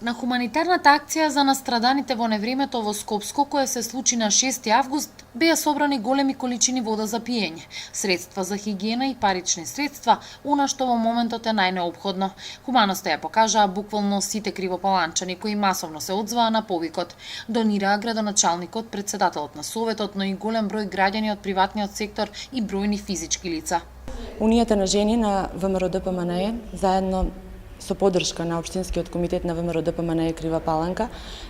На хуманитарната акција за настраданите во невремето во Скопско, која се случи на 6 август, беа собрани големи количини вода за пиење, средства за хигиена и парични средства, она што во моментот е најнеопходно. Хуманоста ја покажаа буквално сите кривопаланчани кои масовно се одзваа на повикот. Донираа градоначалникот, председателот на советот, но и голем број граѓани од приватниот сектор и бројни физички лица. Унијата на жени на ВМРО ДПМНЕ заедно со поддршка на Општинскиот комитет на ВМРО ДПМНЕ Крива Паланка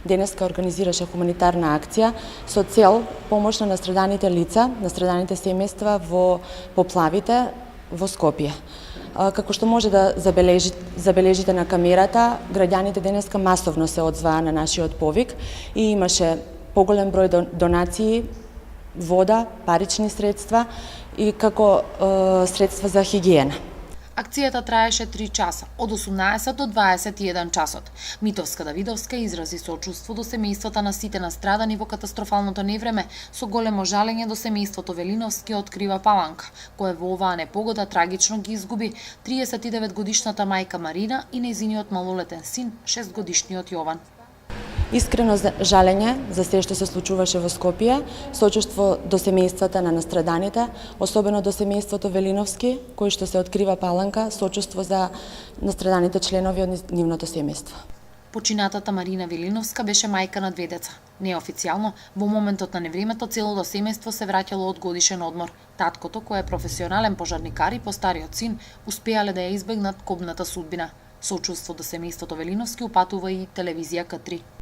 денеска организираше хуманитарна акција со цел помош на настраданите лица, настраданите семејства во поплавите во Скопје. Како што може да забележите на камерата, граѓаните денеска масовно се одзваа на нашиот повик и имаше поголем број донации, вода, парични средства и како средства за хигиена. Акцијата траеше 3 часа, од 18 до 21 часот. Митовска Давидовска изрази сочувство до семејствата на сите настрадани во катастрофалното невреме, со големо жалење до семејството Велиновски од Крива Паланка, кое во оваа непогода трагично ги изгуби 39-годишната мајка Марина и нејзиниот малолетен син, 6-годишниот Јован. Искрено жалење за се што се случуваше во Скопје, сочувство до семејствата на настраданите, особено до семејството Велиновски, кој што се од Крива Паланка, сочувство за настраданите членови од нивното семејство. Починатата Марина Велиновска беше мајка на 2 деца. Неофицијално, во моментот на невремето целото семејство се враќало од годишен одмор. Таткото, кој е професионален пожарникар, и постариот син успеале да ја избегнат кобната судбина. Сочувство до семејството Велиновски упатува и телевизија К3.